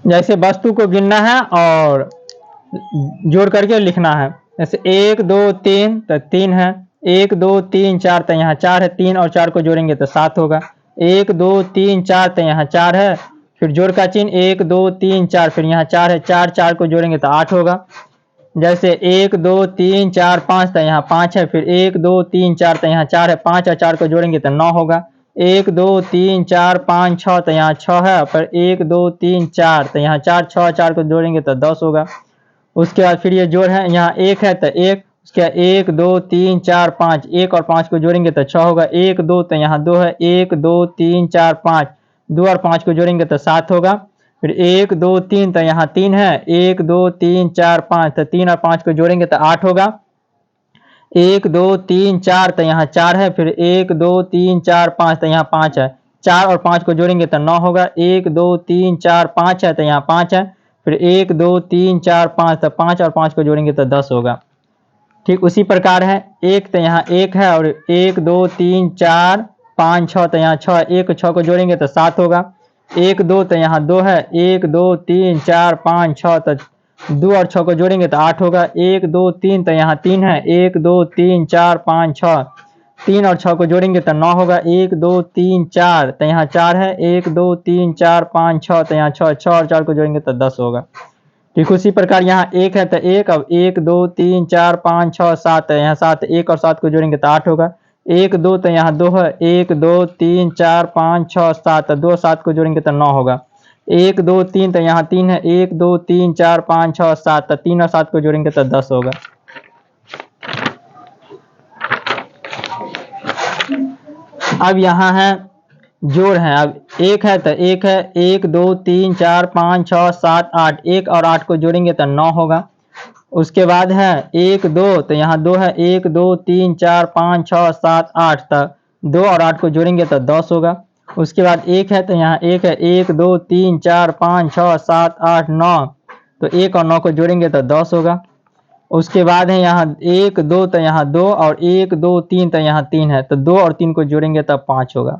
जैसे वस्तु को गिनना है और जोड़ करके लिखना है। जैसे 1 2 3 तो 3 है, 1 2 3 4 तो यहाँ 4 है, 3 और 4 को जोड़ेंगे तो 7 होगा। 1 2 3 4 तो यहाँ 4 है, फिर जोड़ का चिन्ह 1 2 3 4, फिर यहाँ 4 है, 4 4 को जोड़ेंगे तो 8 होगा। जैसे 1 2 3 4 5 तो यहाँ 5 है, फिर 1 2 3 4 तो यहाँ 4 है, 5 और 4 को जोड़ेंगे तो 9 होगा। 1 2 3 4 5 6 तो यहाँ 6 है, पर 1 2 3 4 तो यहाँ 4 6 4 को जोड़ेंगे तो 10 होगा। उसके बाद फिर ये जोड़ है, यहाँ 1 है तो 1, उसके बाद 1 2 3 4 5, 1 और 5 को जोड़ेंगे तो 6 होगा। 1 2 तो यहाँ 2 है, 1 2 3 4 5, 2 और 5 को जोड़ेंगे तो 7 होगा। फिर 1 2 3 तो यहाँ 3 है, 1 2 3 4 5 तो 3 और 5 को जोड़ेंगे तो 8 होगा। 1 2 3 4 तो यहाँ 4 है, फिर 1 2 3 4 5 तो यहाँ 5 है, 4 और 5 को जोड़ेंगे तो 9 होगा। 1 2 3 4 5 है तो यहाँ 5 है, फिर 1 2 3 4 5 तो 5 और 5 को जोड़ेंगे तो 10 होगा। ठीक उसी प्रकार है, 1 तो यहाँ 1 है और 1 2 3 4 5 6 तो यहाँ 6, 1 6 को जोड़ेंगे तो 7 होगा। 1 2 तो यहाँ 2 है, 1 2 3 4 5 6 तो 2 और 6 को जोड़ेंगे तो 8 होगा। 1 2 3 तो यहाँ 3 है, 1 2 3 4 5 6, 3 और 6 को जोड़ेंगे तो 9 होगा। 1 2 3 4 तो यहाँ 4 है, 1 2 3 4 5 6 तो यहाँ 6, 6 और 4 को जोड़ेंगे तो 10 होगा। ठीक उसी प्रकार यहाँ 1 है तो 1, अब 1 2 3 4 5 6 7 है, यहाँ 7, 1 और 7 को जोड़ेंगे तो 8 होगा। 1 2 तो यहाँ 2 है, 1 2 3 4 5 6 7, 2 7 को जोड़ेंगे तो 9 होगा। 1 2 3 तो यहाँ 3 है, 1 2 3 4 5 6 7, 3 और 7 को जोड़ेंगे तो 10 होगा। अब यहाँ है जोड़ है, अब 1 है तो 1 है, 1 2 3 4 5 6 7 8, 1 और 8 को जोड़ेंगे तो 9 होगा। उसके बाद है 1 2 तो यहाँ 2 है, 1 2 3 4 5 6 7 8 तक 2 और 8 को जोड़ेंगे तो 10 होगा। उसके बाद 1 है तो यहाँ 1 है, 1 2 3 4 5 6 7 8 9, तो 1 और 9 को जोड़ेंगे तो 10 होगा। उसके बाद है यहाँ 1 2 तो यहाँ 2 और 1 2 3 तो यहाँ 3 है, तो 2 और 3 को जोड़ेंगे तो 5 होगा।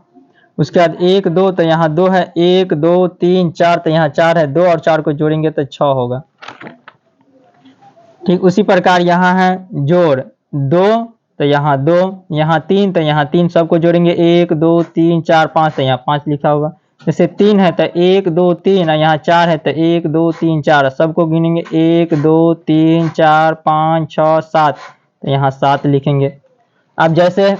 उसके बाद 1 2 तो यहाँ 2 है, 1 2 3 4 तो यहाँ 4 है, 2 और 4 को जोड़ेंगे तो 6 होगा। ठीक उसी प्रकार यहाँ है जोड़ 2 तो यहाँ 2, यहाँ 3 तो यहाँ 3, सबको जोड़ेंगे 1 2 3 4 5 तो यहाँ 5 लिखा होगा। जैसे 3 है तो 1 2 3 और यहाँ 4 है तो 1 2 3 4, सबको गिनेंगे 1 2 3 4 5 6 7, तो यहाँ 7 लिखेंगे। अब जैसे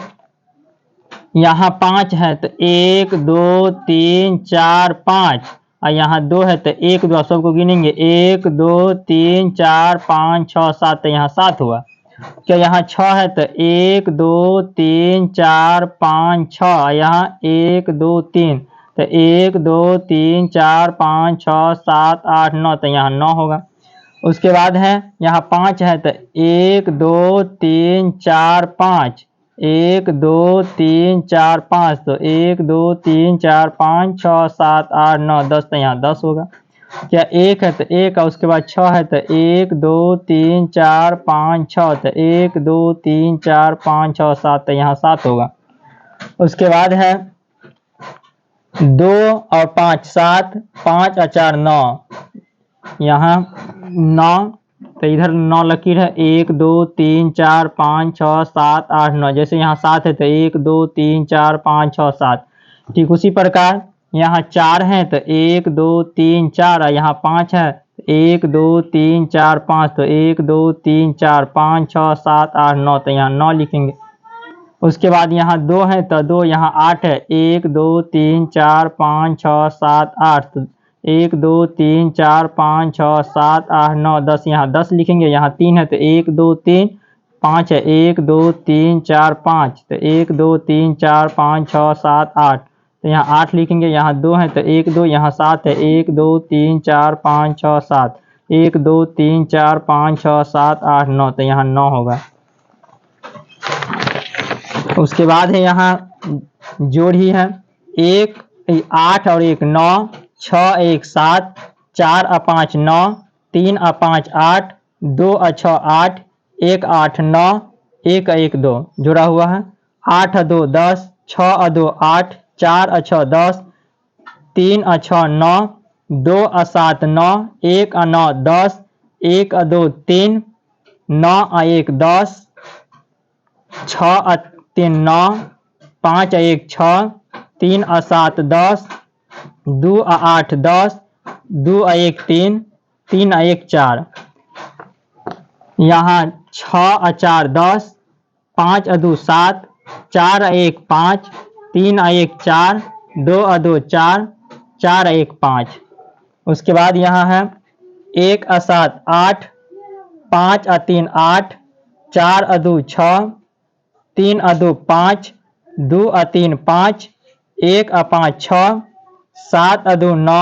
यहाँ 5 है तो 1 2 3 4 5 और यहाँ 2 है तो 1 2, सबको गिनेंगे 1 2 3 4 5 6 7, तो यहाँ 7 हुआ। क्या यहाँ 6 है तो 1 2 3 4 5 6, यहाँ 1 2 3, तो 1 2 3 4 5 6 7 8 9, तो यहाँ 9 होगा। उसके बाद है यहाँ 5 है तो 1 2 3 4 5, 1 2 3 4 5, तो 1 2 3 4 5 6 7 8 9 10, तो यहाँ 10 होगा। क्या 1 है तो 1, और उसके बाद 6 है तो 1 2 3 4 5 6, तो 1 2 3 4 5 6 7, तो यहाँ 7 होगा। उसके बाद है 2 और 5 7, 5 और 4 9, यहाँ 9, तो इधर 9 लकीर है, 1 2 3 4 5 6 7 8 9, जैसे यहाँ 7 है तो 1 2 3 4 5 6 7। ठीक उसी प्रकार यहाँ 4 है तो 1 2 3 4, और यहाँ 5 है 1 2 3 4 5, तो 1 2 3 4 5 6 7 8 9, तो यहाँ 9 लिखेंगे। उसके बाद यहाँ 2 है तो 2, यहाँ 8 है, 1 2 3 4 5 6 7 8, तो 1 2 3 4 5 6 7 8 9 10, यहाँ 10 लिखेंगे। यहाँ 3 है तो 1 2 3 5 है, 1 2 3 4 5, तो 1 2 3 4 5 6 7 8, तो यहाँ 8 लिखेंगे। यहाँ 2 है तो 1 2, यहाँ 7 है, 1 2 3 4 5 6 7, 1 2 3 4 5 6 7 8 9, तो यहाँ 9 होगा। उसके बाद है यहाँ जोड़ ही है, 1 8 और 1 9, 6 1 7, 4 और 5 9, 3 और 5 8, 2 और 6 8, 1 8 9, 1 1 2 जुड़ा हुआ है। 8 और 2 10, 6 और 2 8, 4 और 6 10, 3 और 6 9, 2 और 7 9, 1 और 9 10, 1 और 2 3, 9 और 1 10, 6 और 3 9, 5 और 1 6, 3 और 7 10, 2 और 8 10, 2 और 1 3, 3 और 1 4। यहाँ 6 और 4 10, 5 और 2 7, 4 और 1 5, 3 और 1 4, 2 और 2 4, 4 और 1 5। उसके बाद यहाँ है 1 और 7 8, 5 और 3 8, 4 और 2 6, 3 और 2 5, 2 और 3 5, 1 और 5 6, 7 और 2 9,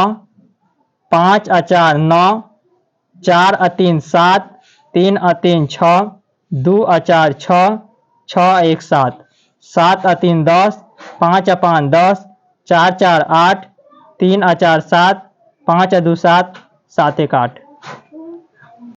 5 और 4 9, 4 और 3 7, 3 और 3 6, 2 और 4 6, 6 और 1 7, 7 और 3 10, 5 और 5 10, 4 4 8, 3 और 4 7, 5 और 2 7, 7 1 8।